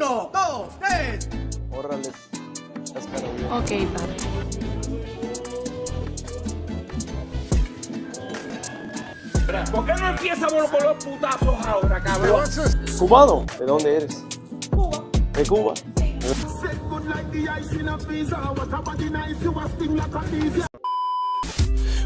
Uno, dos, tres. Órale. That's kind of weird. Ok, padre. ¿Por qué no empieza por los putazos ahora, cabrón? ¿Cubano? ¿De dónde eres? Cuba. ¿De Cuba?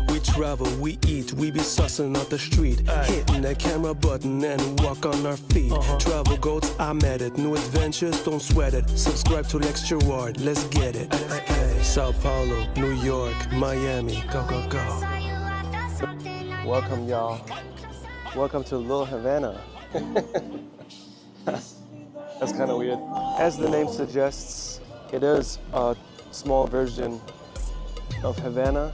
We travel, we eat, we be sussing out the street, hitting that camera button and walk on our feet. Travel goats, I'm at it. New adventures, don't sweat it. Subscribe to Extra Ward, let's get it. Sao Paulo, New York, Miami, go, go, go. Welcome, y'all. Welcome to Little Havana. That's kind of weird. As the name suggests, it is a small version of Havana,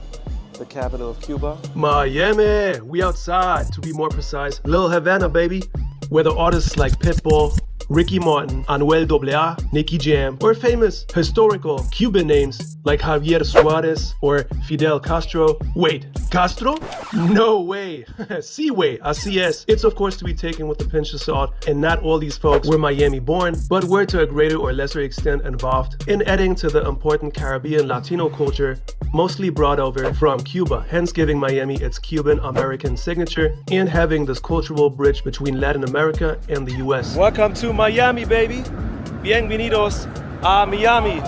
the capital of Cuba. Miami, we outside, to be more precise. Little Havana, baby. Where the artists like Pitbull, Ricky Martin, Anuel AA, Nicky Jam, or famous historical Cuban names like Javier Suarez or Fidel Castro. Wait, Castro? No way. Sí, way, así es. It's of course to be taken with a pinch of salt, and not all these folks were Miami born, but were to a greater or lesser extent involved in adding to the important Caribbean Latino culture, mostly brought over from Cuba, hence giving Miami its Cuban American signature and having this cultural bridge between Latin America and the US. Welcome to Miami, baby. Bienvenidos a Miami.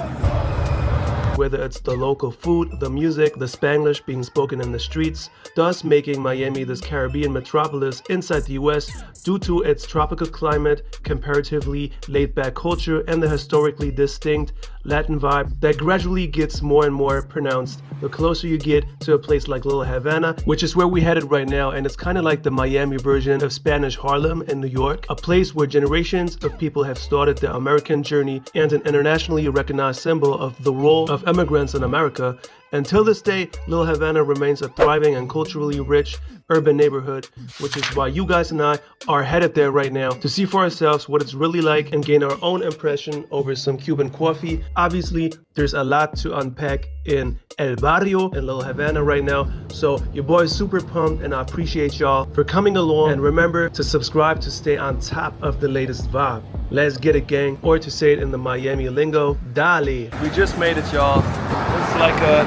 Whether it's the local food, the music, the Spanglish being spoken in the streets, thus making Miami this Caribbean metropolis inside the US due to its tropical climate, comparatively laid-back culture, and the historically distinct Latin vibe that gradually gets more and more pronounced the closer you get to a place like Little Havana, which is where we headed right now, and it's kind of like the Miami version of Spanish Harlem in New York, a place where generations of people have started their American journey and an internationally recognized symbol of the role of immigrants in America. Until this day, Little Havana remains a thriving and culturally rich urban neighborhood, which is why you guys and I are headed there right now to see for ourselves what it's really like and gain our own impression over some Cuban coffee. Obviously, there's a lot to unpack in El Barrio in Little Havana right now, so your boy is super pumped and I appreciate y'all for coming along, and remember to subscribe to stay on top of the latest vibe. Let's get it, gang, or to say it in the Miami lingo, dale. We just made it, y'all. It's like a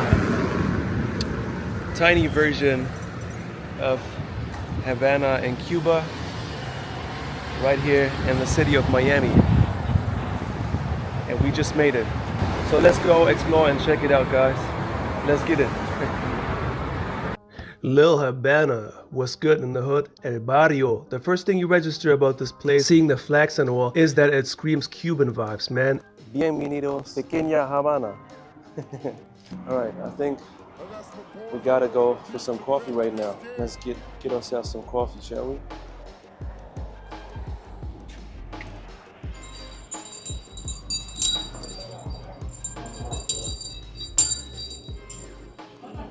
tiny version of Havana in Cuba, right here in the city of Miami, and we just made it. So let's go explore and check it out, guys. Let's get it. Little Havana, what's good in the hood? El Barrio. The first thing you register about this place, seeing the flags and all, is that it screams Cuban vibes, man. Bienvenidos, Pequeña Havana. Alright, I think we gotta go for some coffee right now. Let's get ourselves some coffee, shall we?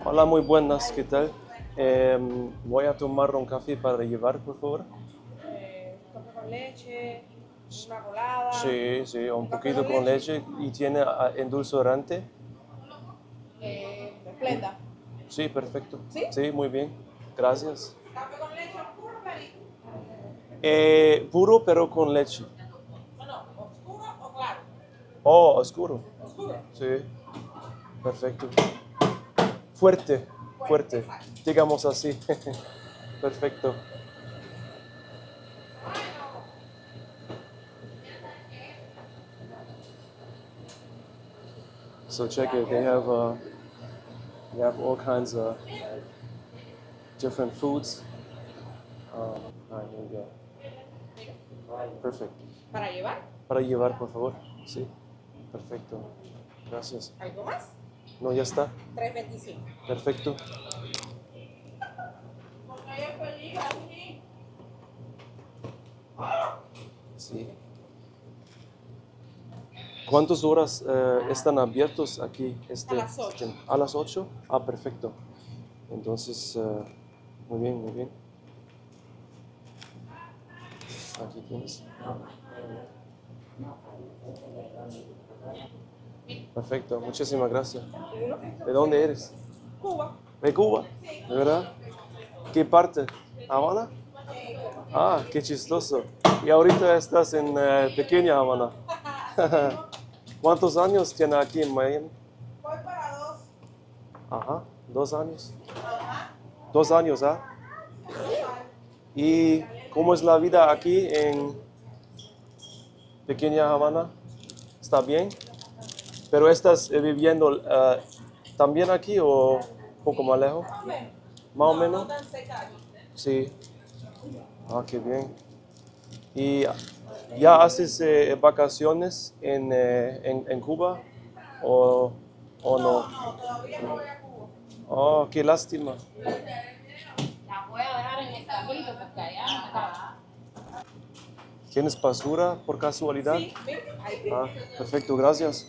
Hola, muy buenas, ¿qué tal? Voy a tomar un café para llevar, por favor. Café con leche, una colada. Sí, sí, un poquito con leche. ¿Y tiene endulzorante? Esplenda. Sí, perfecto. ¿Sí? Sí, muy bien. Gracias. ¿Café con leche oscuro o clarito? Puro, pero con leche. No, ¿oscuro o claro? Oh, oscuro. Oscuro. Sí, perfecto. Fuerte, fuerte. Exacto. Digamos así. Perfecto. So check it. They have all kinds of different foods. Here we go. Perfect. ¿Para llevar? Para llevar, por favor. Sí. Perfecto. Gracias. ¿Algo más? No, ya está. 3.25. Perfecto. Sí. ¿Cuántas horas están abiertos aquí? A las 8. ¿A las 8? Ah, perfecto. Entonces, muy bien, muy bien. Aquí tienes. Perfecto, muchísimas gracias. ¿De dónde eres? Cuba. ¿De Cuba? Sí. ¿De verdad? ¿Qué parte? ¿Habana? Ah, qué chistoso. Y ahorita estás en Pequeña Havana. ¿Cuántos años tiene aquí en Miami? Voy para 2. Ajá, 2 años. Ajá. 2 años, ¿ah? ¿Y cómo es la vida aquí en Pequeña Havana? ¿Está bien? ¿Pero estás viviendo también aquí o un poco más lejos? Más o menos. ¿Más o No, menos? no tan cerca aquí. Sí. Ah, qué bien. ¿Y ya haces vacaciones en Cuba o no? No, todavía no voy a Cuba. Oh, qué lástima. La voy a dejar en el camino porque allá no está. ¿Tienes basura por casualidad? Sí, ven, ahí ven. Ah, perfecto, gracias.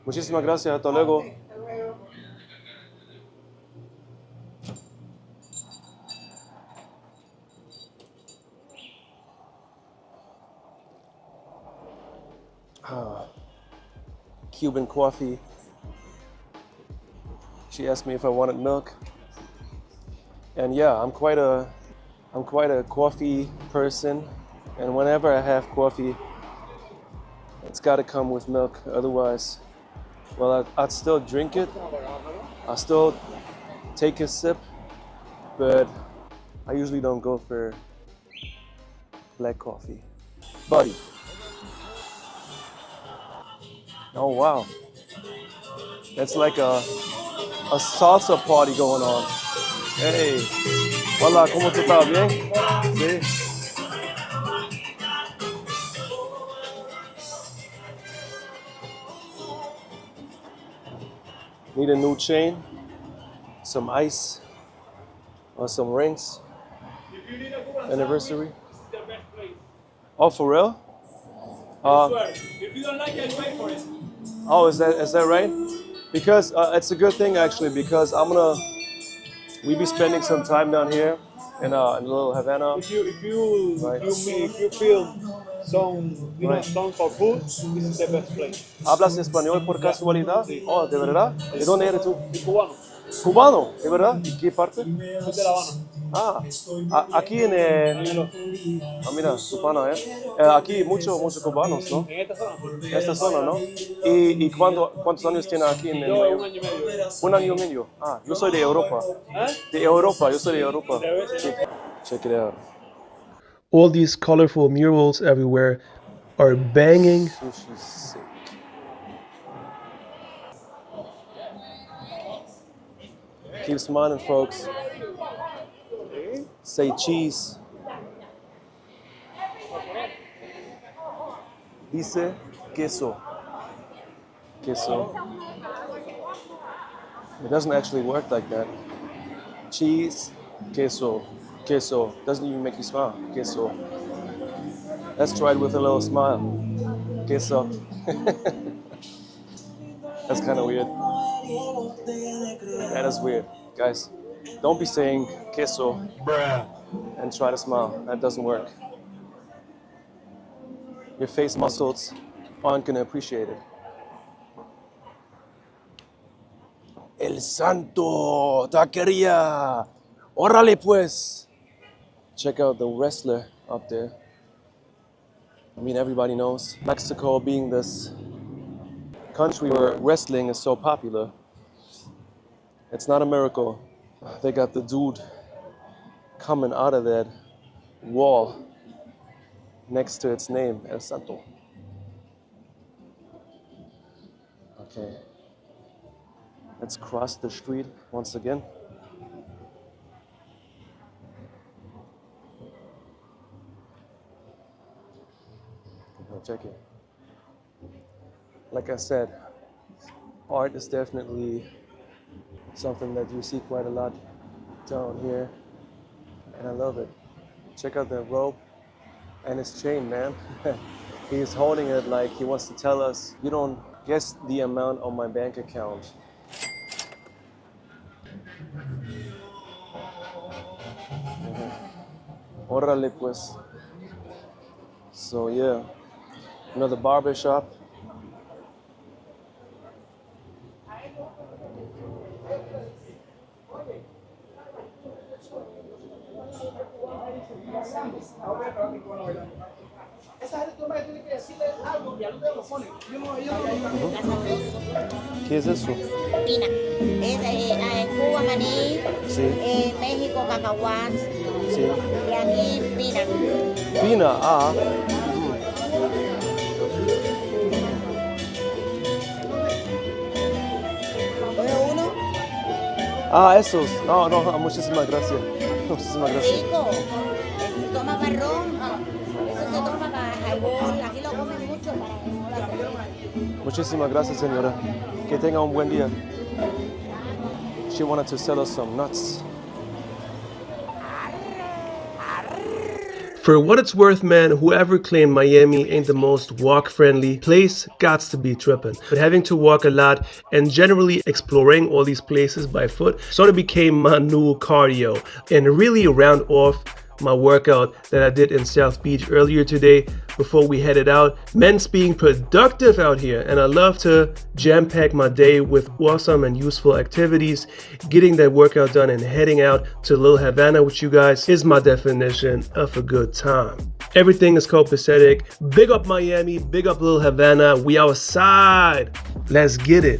Muchísimas gracias, hasta luego. Ok, hasta luego. Cuban coffee. She asked me if I wanted milk. And yeah, I'm quite a coffee person. And whenever I have coffee, it's got to come with milk. Otherwise, well, I'd still drink it. I'll still take a sip, but I usually don't go for black coffee. Buddy. Oh wow. That's like a salsa party going on. Hey. Hola, ¿cómo tú estás? ¿Bien? Sí. Need a new chain, some ice, or some rings. If you need a Cuban Anniversary. sandwich, it's the best place. Oh, for real? I swear. If you don't like it, pay for it. Oh, is that right? Because it's a good thing actually. Because we be spending some time down here in Little Havana. If you Right. if you feel some Right. some for food, this is the best place. ¿Hablas español por casualidad? Sí. Oh, ¿de verdad? ¿De dónde eres tú? Y cubano, Cubano, ¿de verdad? ¿Y qué parte? soy de La Habana. Aquí en mira, cubano, aquí muchos cubanos, ¿no? En esta zona, Esta zona, ¿no? ¿Y cuántos años tiene aquí en yo Miami? un año y medio. Un año y medio. Ah, yo soy de Europa. ¿Eh? De Europa, yo soy de Europa. Debe ser. Sí. Check it out. All these colorful murals everywhere are banging. Sushi's sick. Keep smiling, folks. Say cheese. Dice queso. Queso. It doesn't actually work like that. Cheese, queso, queso. Doesn't even make you smile. Queso. Let's try it with a little smile. Queso. That's kind of weird. That is weird. Guys, don't be saying queso and try to smile. That doesn't work. Your face muscles aren't going to appreciate it. El Santo, taquería. Órale pues. Check out the wrestler up there. I mean, everybody knows Mexico being this country where wrestling is so popular. It's not a miracle. They got the dude coming out of that wall next to its name, El Santo. Okay. Let's cross the street once again. Check it. Like I said, art is definitely something that you see quite a lot down here, and I love it. Check out the rope and his chain, man. He's holding it like he wants to tell us, you don't guess the amount on my bank account. Órale pues. So yeah, another barber shop. ¿Qué es eso? Pina. En Cuba maní, Sí, en México cacahuats sí. y aquí pina. Pina, ah. ¿Coge uno? Ah, esos. No, no, muchísimas gracias. Muchísimas gracias. Rico. Se toma marrón. Eso se toma para jabón. Aquí lo comen mucho para jabón. Muchísimas gracias, señora. Que tenga un buen día. She wanted to sell us some nuts. For what it's worth, man, whoever claimed Miami ain't the most walk-friendly place gots to be tripping. But having to walk a lot and generally exploring all these places by foot sort of became my new cardio. And really round off my workout that I did in South Beach earlier today before we headed out. Men's being productive out here, and I love to jam-pack my day with awesome and useful activities. Getting that workout done and heading out to Little Havana with you guys is my definition of a good time. Everything is copacetic. Big up Miami, big up Little Havana. We outside. Let's get it.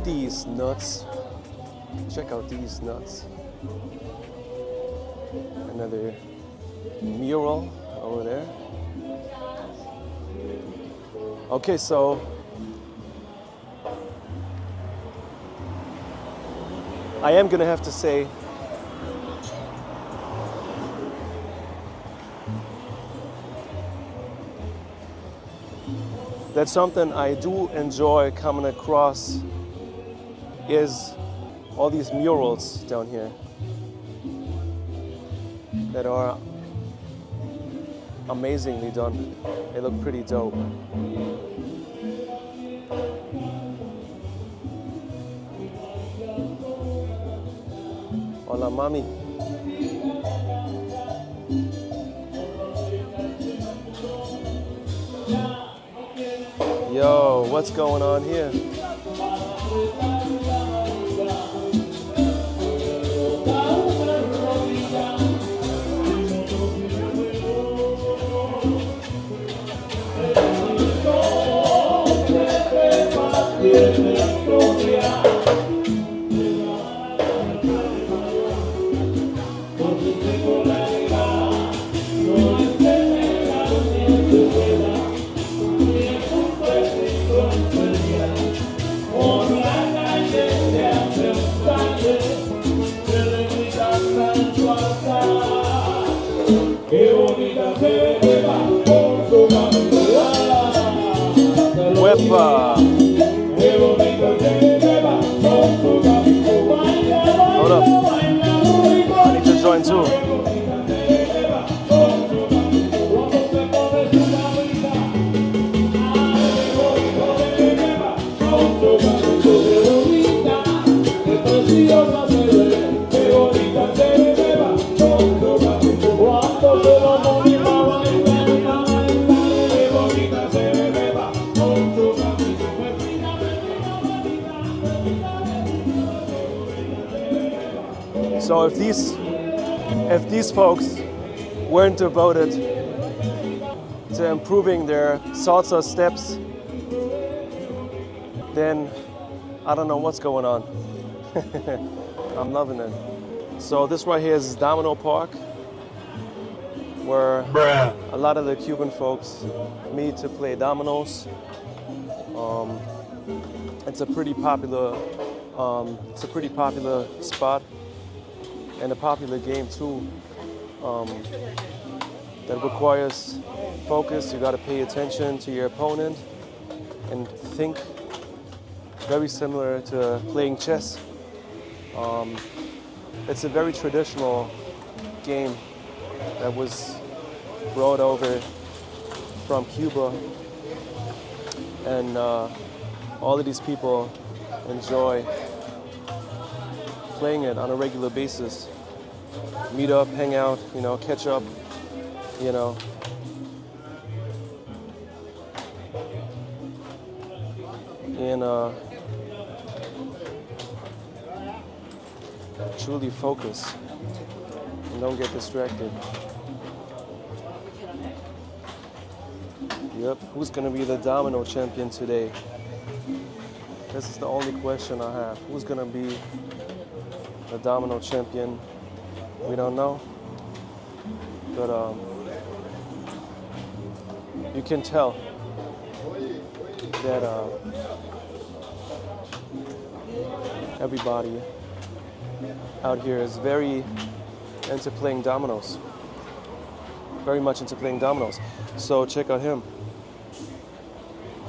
These nuts. Check out these nuts. Another mural over there. Okay, so I am gonna have to say that something I do enjoy coming across is all these murals down here that are amazingly done. They look pretty dope. Hola, mami. Yo, what's going on here? Wepa. Hold up. I need to join too. So if these folks weren't devoted to improving their salsa steps, then I don't know what's going on. I'm loving it. So this right here is Domino Park, where a lot of the Cuban folks meet to play dominoes. It's a pretty popular spot and a popular game too. That requires focus. You got to pay attention to your opponent and think. Very similar to playing chess. It's a very traditional game that was brought over from Cuba, and all of these people enjoy playing it on a regular basis. Meet up, hang out, catch up, and truly focus. And don't get distracted. Yep, who's gonna be the domino champion today? This is the only question I have. Who's gonna be the domino champion? We don't know. But you can tell that everybody out here is very into playing dominoes. Very much into playing dominoes. So check out him.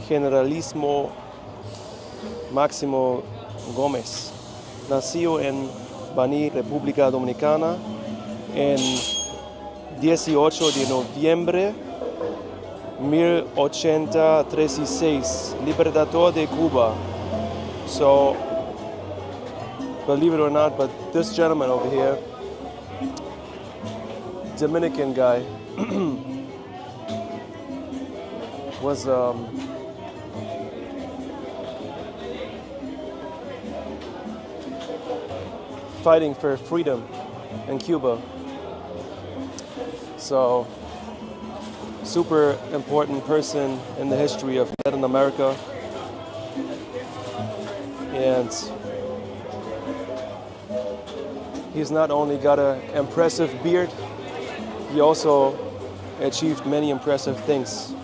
Generalísimo Máximo Gómez. Nació en Baní, República Dominicana, en 18 de noviembre 1836, Libertador de Cuba. So, believe it or not, but this gentleman over here, Dominican guy, was fighting for freedom in Cuba. So, super important person in the history of Latin America. And he's not only got an impressive beard, he also achieved many impressive things.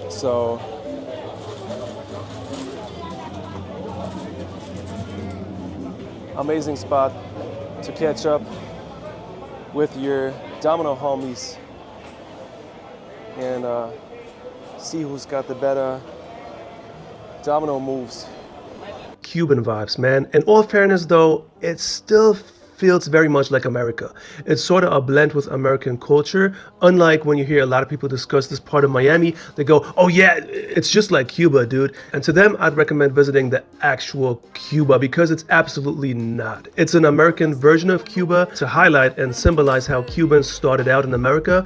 So, amazing spot to catch up with your domino homies and see who's got the better domino moves. Cuban vibes, man. In all fairness, though, it still feels very much like America. It's sort of a blend with American culture. Unlike when you hear a lot of people discuss this part of Miami, they go, oh yeah, it's just like Cuba, dude. And to them, I'd recommend visiting the actual Cuba because it's absolutely not. It's an American version of Cuba to highlight and symbolize how Cubans started out in America.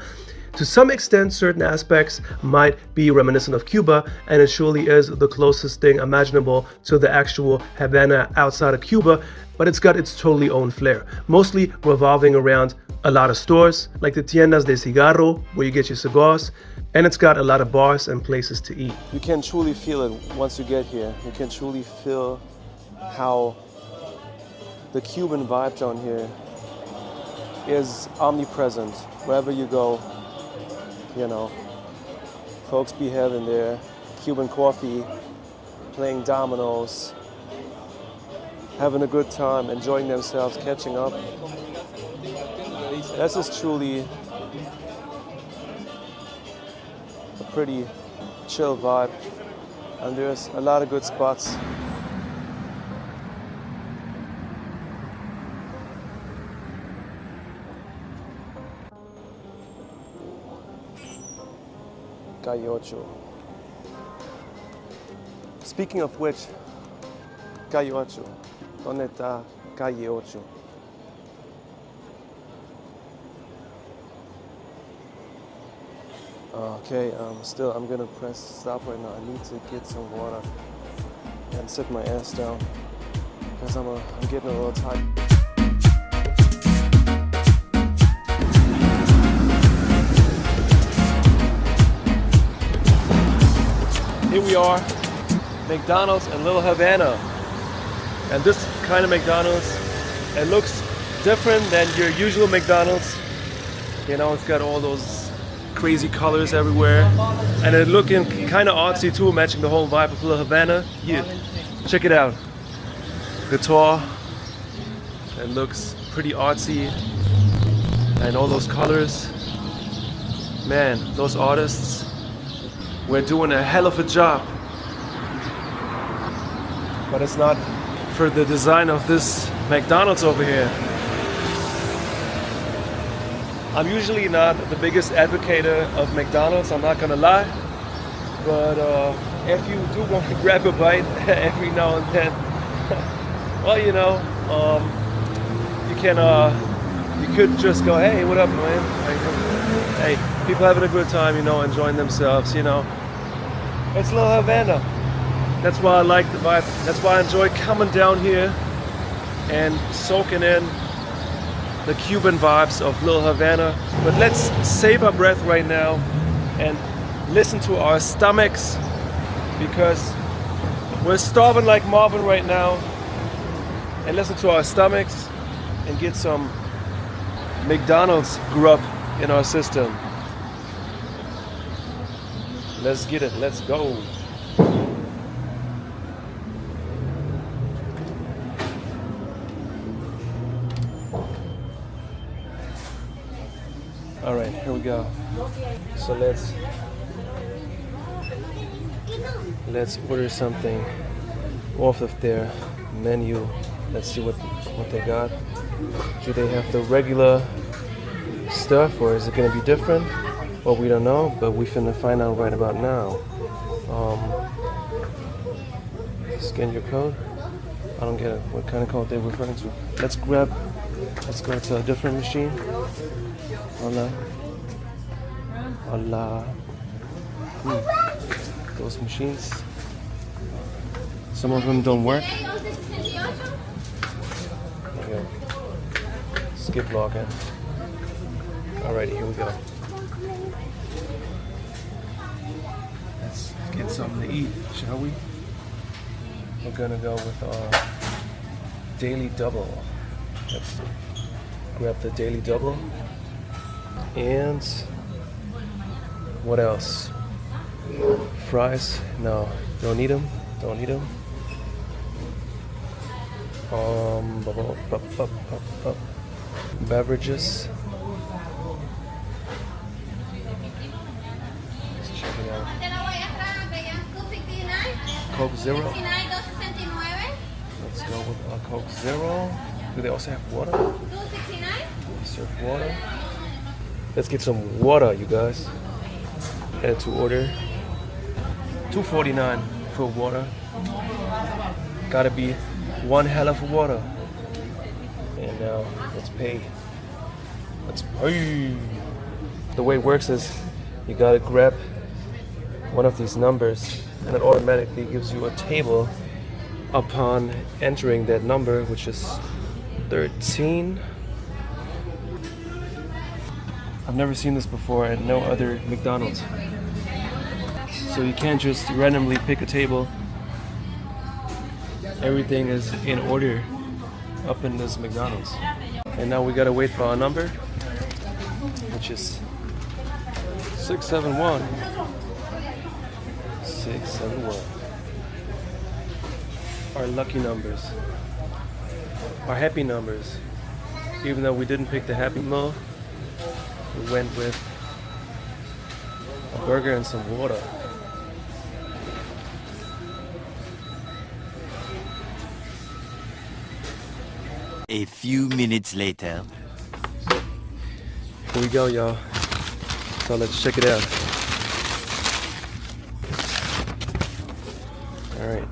To some extent, certain aspects might be reminiscent of Cuba, and it surely is the closest thing imaginable to the actual Havana outside of Cuba, but it's got its totally own flair, mostly revolving around a lot of stores, like the tiendas de cigarro, where you get your cigars, and it's got a lot of bars and places to eat. You can truly feel it once you get here. You can truly feel how the Cuban vibe down here is omnipresent. Wherever you go, you know, folks be having their Cuban coffee, playing dominoes, having a good time, enjoying themselves, catching up. This is truly a pretty chill vibe, and there's a lot of good spots. Calle Ocho. Speaking of which, Calle Ocho. ¿Dónde está Calle Ocho? Okay, still I'm gonna press stop right now. I need to get some water and sit my ass down because I'm getting a little tired. Here we are, McDonald's in Little Havana. And this kind of McDonald's, it looks different than your usual McDonald's. You know, it's got all those crazy colors everywhere. And it's looking kind of artsy too, matching the whole vibe of Little Havana. Here, check it out. Guitar, it looks pretty artsy. And all those colors. Man, those artists, we're doing a hell of a job. But it's not for the design of this McDonald's over here. I'm usually not the biggest advocate of McDonald's, I'm not gonna lie. But if you do want to grab a bite every now and then, well, you know, you could just go, hey, what up, man? Hey, people having a good time, you know, enjoying themselves, you know. It's Little Havana. That's why I like the vibe. That's why I enjoy coming down here and soaking in the Cuban vibes of Little Havana. But let's save our breath right now and listen to our stomachs, because we're starving like Marvin right now, and listen to our stomachs and get some McDonald's grub in our system. Let's get it, let's go. All right, here we go. So let's order something off of their menu. Let's see what they got. Do they have the regular stuff, or is it gonna be different? Well, we don't know, but we finna find out right about now. Scan your code. I don't get it. What kind of code they're referring to? Let's go to a different machine. Hola. Hola. Those machines. Some of them don't work. Okay. Skip login. Alrighty, here we go. Let's get something to eat, shall we? We're gonna go with our daily double. Let's grab the daily double. And what else? Fries? No, don't need them. Don't need them. Beverages. Let's check it out. Coke Zero. Let's go with our Coke Zero. Do they also have water? They serve water. Let's get some water, you guys. Add to order. $2.49 for water. Gotta be one hell of a water. And now let's pay. Let's pay. The way it works is you gotta grab one of these numbers, and it automatically gives you a table upon entering that number, which is 13. I've never seen this before at no other McDonald's. So you can't just randomly pick a table. Everything is in order up in this McDonald's. And now we gotta wait for our number, which is 671. 671. Our lucky numbers. Our happy numbers. Even though we didn't pick the Happy Meal, we went with a burger and some water. A few minutes later. Here we go, y'all. So let's check it out. Alright.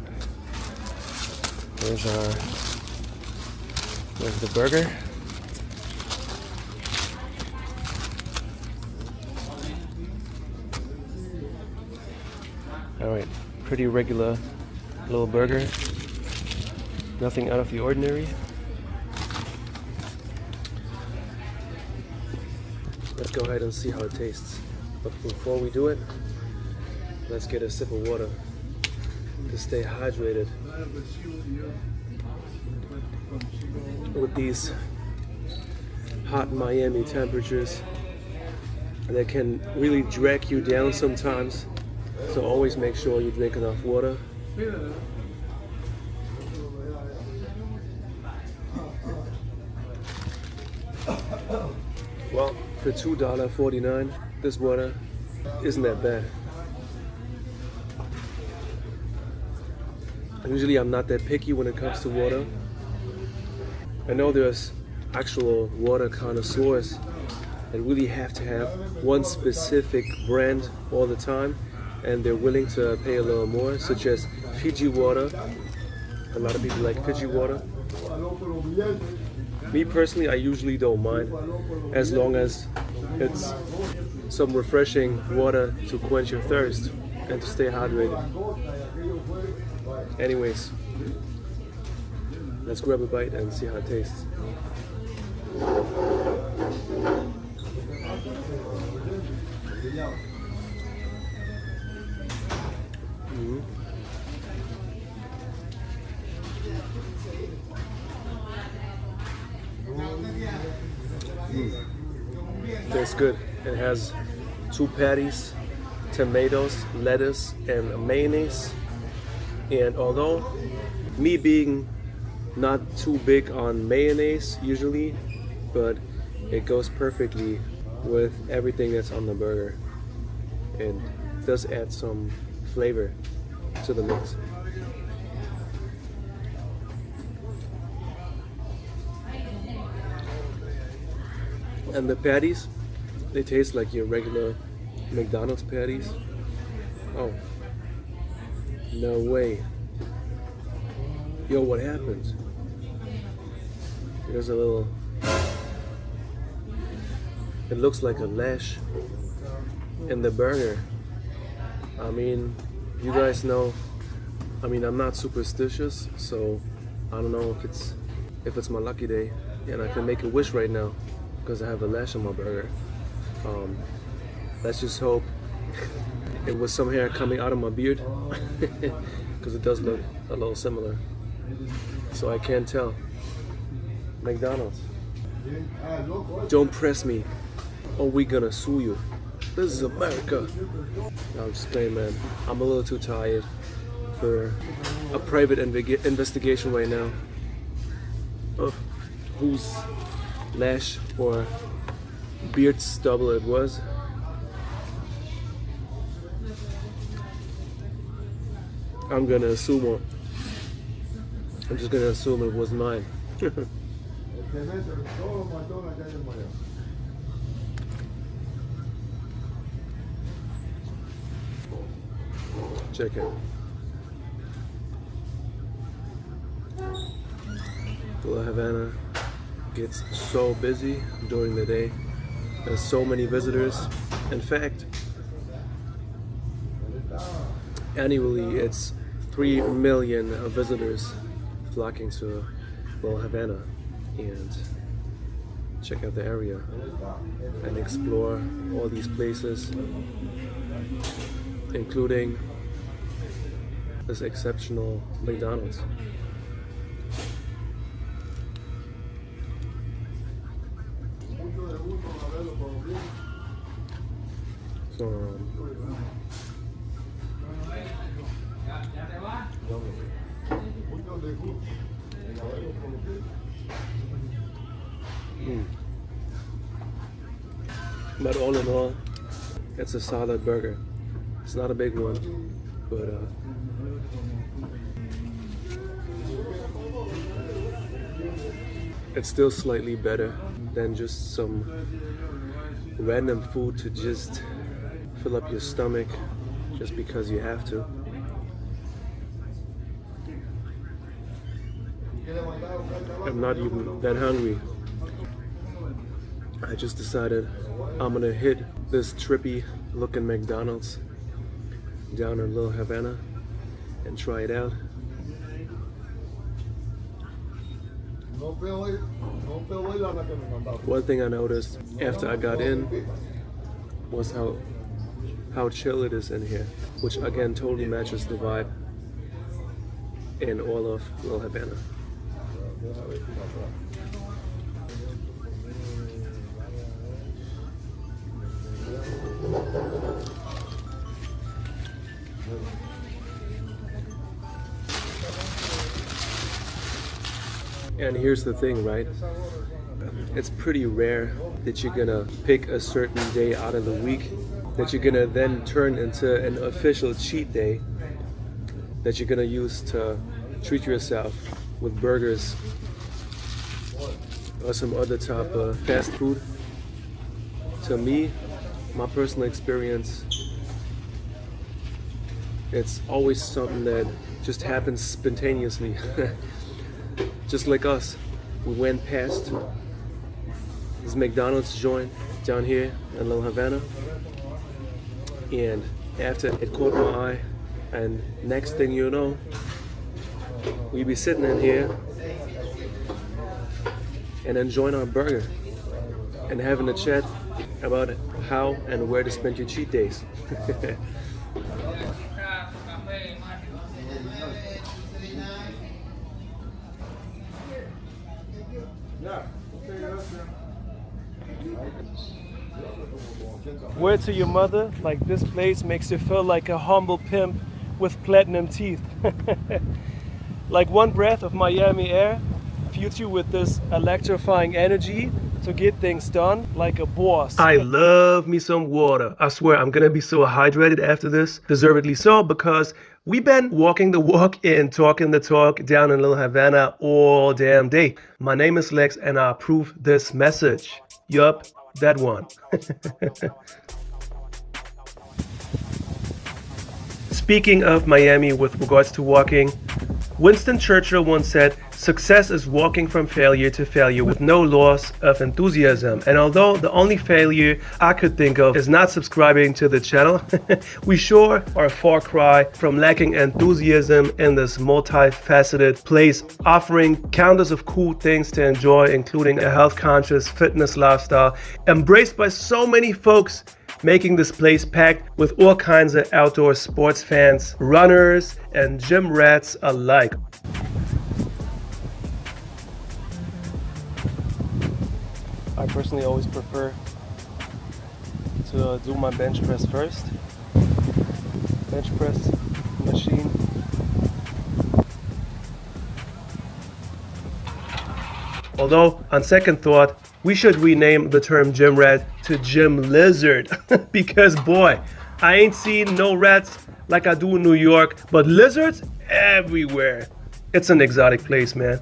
There's the burger. Alright, pretty regular little burger. Nothing out of the ordinary. Let's go ahead and see how it tastes. But before we do it, let's get a sip of water to stay hydrated. With these hot Miami temperatures, that can really drag you down sometimes. So always make sure you drink enough water. Well, for $2.49, this water isn't that bad. Usually I'm not that picky when it comes to water. I know there's actual water connoisseurs that really have to have one specific brand all the time, and they're willing to pay a little more, such as Fiji water. A lot of people like Fiji water. Me personally, I usually don't mind, as long as it's some refreshing water to quench your thirst and to stay hydrated. Anyways, Let's grab a bite and see how it tastes. Mhm. Tastes good. It has 2 patties, tomatoes, lettuce, and mayonnaise. And although me being not too big on mayonnaise usually, but it goes perfectly with everything that's on the burger and does add some flavor to the mix. And the patties, they taste like your regular McDonald's patties. Oh, no way. Yo, what happened? There's a little, it looks like a lash in the burger. I mean, you guys know, I mean, I'm not superstitious, so I don't know if it's my lucky day and I can make a wish right now because I have a lash on my burger. Let's just hope it was some hair coming out of my beard because it does look a little similar. So I can't tell. McDonald's, don't press me or we gonna sue you. This is America. No, I'm just playing, man. I'm a little too tired for a private investigation right now of whose lash or beard stubble it was. I'm gonna assume I'm just gonna assume it was mine. Check it. Little Havana gets so busy during the day. There's so many visitors. In fact, annually it's 3 million visitors flocking to Little Havana and check out the area and explore all these places, including this exceptional McDonald's. So, but all in all, it's a solid burger. It's not a big one, but it's still slightly better than just some random food to just fill up your stomach just because you have to. I'm not even that hungry. I just decided I'm gonna hit this trippy looking McDonald's down in Little Havana and try it out. One thing I noticed after I got in was how chill it is in here, which again totally matches the vibe in all of Little Havana. And here's the thing, right? It's pretty rare that you're gonna pick a certain day out of the week that you're gonna then turn into an official cheat day that you're gonna use to treat yourself with burgers or some other type of fast food. To me, my personal experience, it's always something that just happens spontaneously. Just like us, we went past this McDonald's joint down here in Little Havana, and after it caught my eye, and next thing you know, we be sitting in here and enjoying our burger and having a chat about how and where to spend your cheat days. Word to your mother, like this place makes you feel like a humble pimp with platinum teeth. Like one breath of Miami air fills you with this electrifying energy to get things done like a boss. I love me some water. I swear I'm gonna be so hydrated after this, deservedly so, because we've been walking the walk and talking the talk down in Little Havana all damn day. My name is Lex and I approve this message. Yup, that one. Speaking of Miami with regards to walking, Winston Churchill once said, "Success is walking from failure to failure with no loss of enthusiasm." And although the only failure I could think of is not subscribing to the channel, we sure are a far cry from lacking enthusiasm in this multifaceted place, offering countless of cool things to enjoy, including a health-conscious fitness lifestyle, embraced by so many folks, making this place packed with all kinds of outdoor sports fans, runners, and gym rats alike. I personally always prefer to do my bench press first. Bench press machine. Although, on second thought, we should rename the term gym rat to gym lizard because boy, I ain't seen no rats like I do in New York, but lizards everywhere. It's an exotic place, man.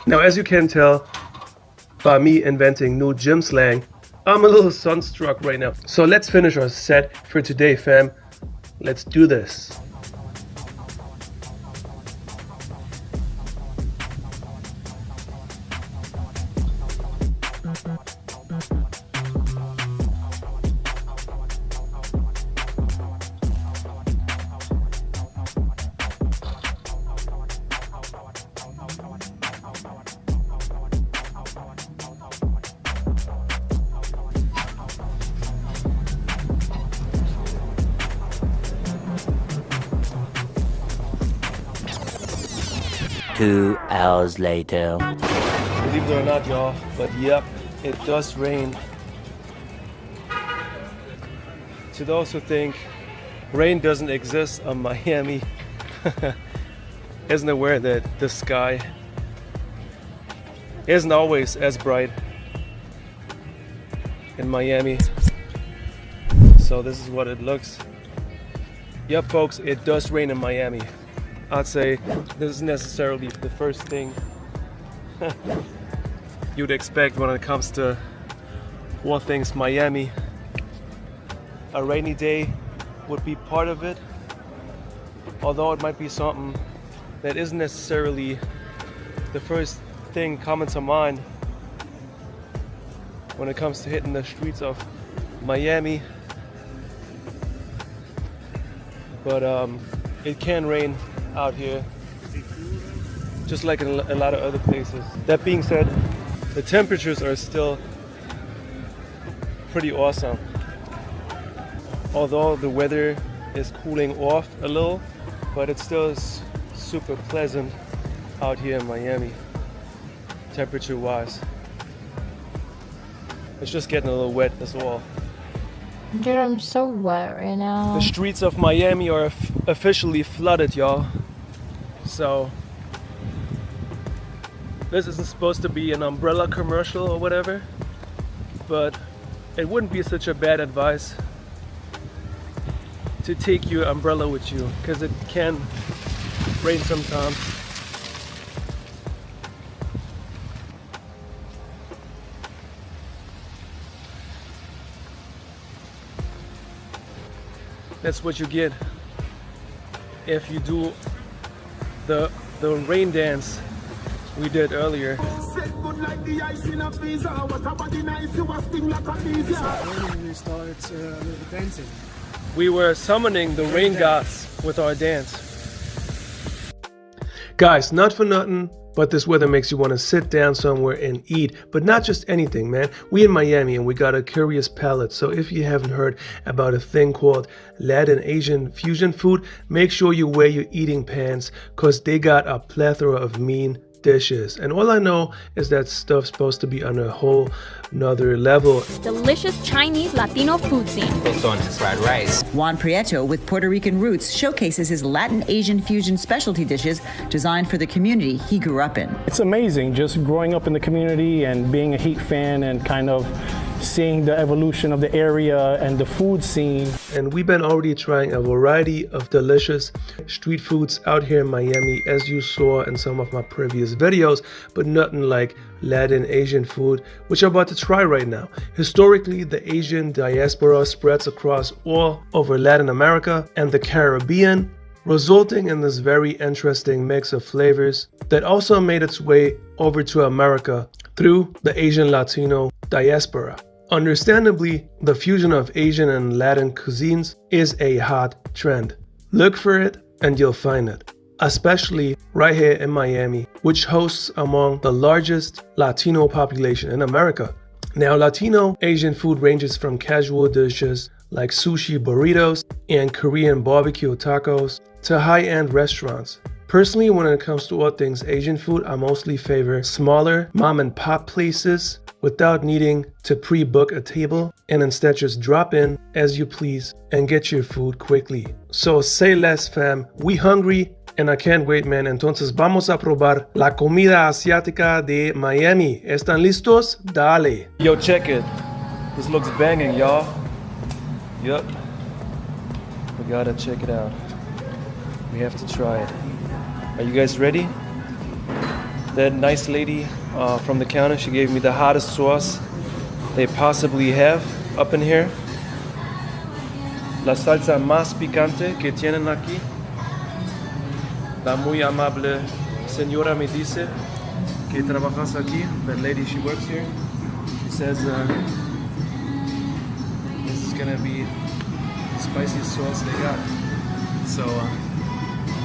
Now, as you can tell by me inventing new gym slang, I'm a little sunstruck right now. So let's finish our set for today, fam. Let's do this. Two hours later. Believe it or not, y'all, but yep, it does rain. To those who think rain doesn't exist on Miami, isn't aware that the sky isn't always as bright in Miami. So this is what it looks. Yep, folks, it does rain in Miami. I'd say this isn't necessarily the first thing you'd expect when it comes to all things Miami. A rainy day would be part of it, although it might be something that isn't necessarily the first thing coming to mind when it comes to hitting the streets of Miami. But it can rain out here, just like in a lot of other places. That being said, the temperatures are still pretty awesome. Although the weather is cooling off a little, but it still is super pleasant out here in Miami, temperature wise. It's just getting a little wet, that's all. Dude, I'm so wet right now. The streets of Miami are officially flooded, y'all. So this isn't supposed to be an umbrella commercial or whatever, but it wouldn't be such a bad advice to take your umbrella with you, because it can rain sometimes. That's what you get if you do the rain dance we did earlier. We were summoning the rain gods with our dance. Guys, not for nothing, But this weather makes you want to sit down somewhere and eat, but not just anything, man. We in Miami and we got a curious palate. So if you haven't heard about a thing called Latin Asian fusion food, make sure you wear your eating pants because they got a plethora of mean dishes. And all I know is that stuff's supposed to be on a whole nother level. Delicious Chinese Latino food scene. Cooked on his fried rice. Juan Prieto, with Puerto Rican roots, showcases his Latin Asian fusion specialty dishes designed for the community he grew up in. It's amazing just growing up in the community and being a Heat fan and kind of seeing the evolution of the area and the food scene. And we've been already trying a variety of delicious street foods out here in Miami, as you saw in some of my previous videos, but nothing like Latin Asian food, which I'm about to try right now. Historically, the Asian diaspora spreads across all over Latin America and the Caribbean, resulting in this very interesting mix of flavors that also made its way over to America through the Asian Latino diaspora. Understandably, the fusion of Asian and Latin cuisines is a hot trend. Look for it and you'll find it, especially right here in Miami, which hosts among the largest Latino population in America. Now, Latino Asian food ranges from casual dishes like sushi burritos and Korean barbecue tacos to high-end restaurants. Personally, when it comes to all things Asian food, I mostly favor smaller mom and pop places without needing to pre-book a table and instead just drop in as you please and get your food quickly. So say less, fam. We hungry and I can't wait, man. Entonces vamos a probar la comida asiática de Miami. ¿Están listos? Dale. Yo, check it. This looks banging, y'all. Yup. We gotta check it out. We have to try it. Are you guys ready? That nice lady from the counter, she gave me the hottest sauce they possibly have up in here. La salsa más picante que tienen aquí. La muy amable señora me dice que trabajas aquí. That lady, she works here. She says this is gonna be the spiciest sauce they got. So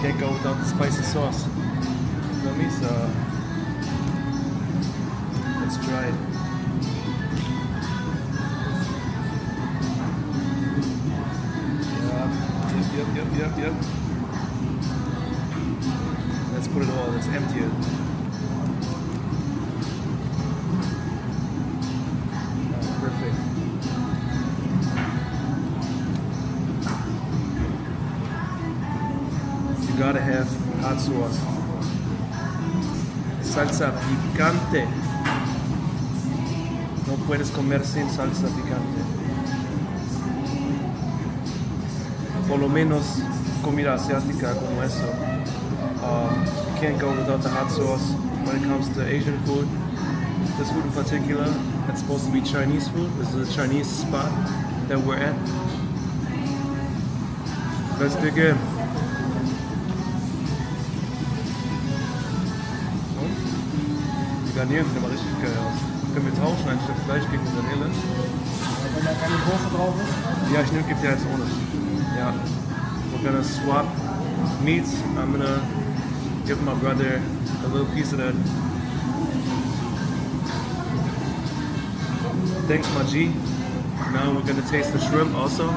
can't go without the spicy sauce. You feel me? So let's try it. Yep. Let's put it all. Let's empty it. Oh, perfect. You gotta have hot sauce. Salsa picante. No puedes comer sin salsa picante. Por lo menos comida asiática como eso. You can't go without the hot sauce when it comes to Asian food. This food in particular, it's supposed to be Chinese food. This is a Chinese spot that we're at. Let's dig in. Die Garnelen sehen aber richtig geil aus. Können wir tauschen, ein Stück Fleisch gegen Garnelen? Wenn da keine Soße drauf ist? Ja, ich gebe dir jetzt ohne. Ja. We're gonna swap meats. I'm gonna give my brother a little piece of that. Thanks, my G. Now we're gonna taste the shrimp also.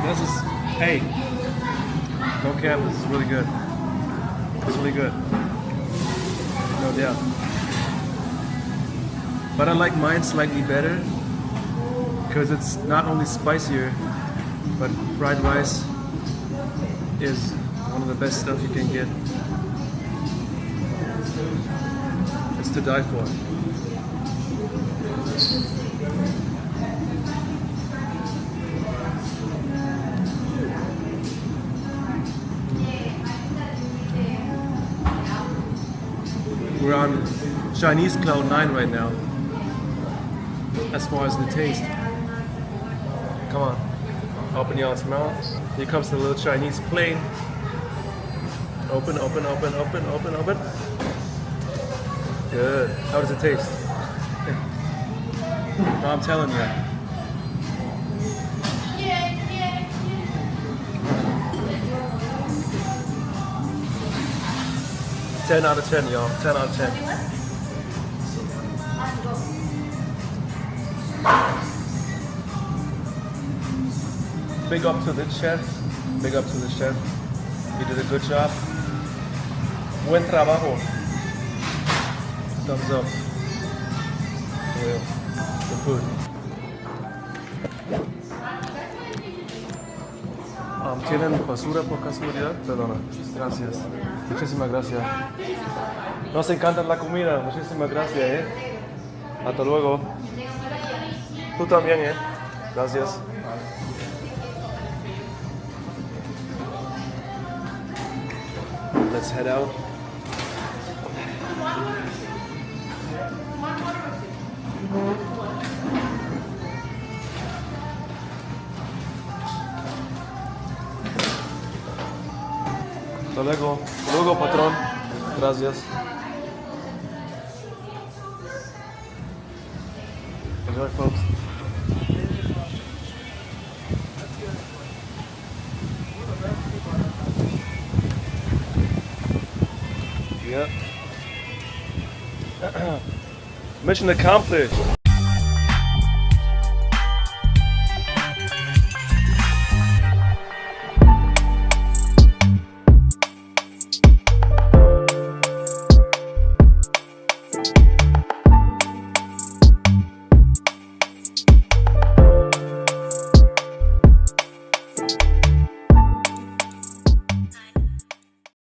This is, hey, no cap, this is really good. It's really good. No doubt. But I like mine slightly better because it's not only spicier, but fried rice is one of the best stuff you can get. It's to die for. We're on Chinese cloud 9 right now, as far as the taste. Come on, open your mouth. Here comes the little Chinese plate. Open. Good. How does it taste? No, I'm telling you. 10 out of 10, y'all. 10 out of 10. Big up to the chef. Big up to the chef. He did a good job. Buen trabajo. Thumbs up. Well, good food. ¿Tienen basura por casualidad? Perdona. Gracias. Muchísimas gracias. Nos encanta la comida. Muchísimas gracias, Hasta luego. Tú también, Gracias. Let's head out. Hasta luego. Hasta luego, patrón. Gracias. Enjoy, folks. Yep. Mission accomplished.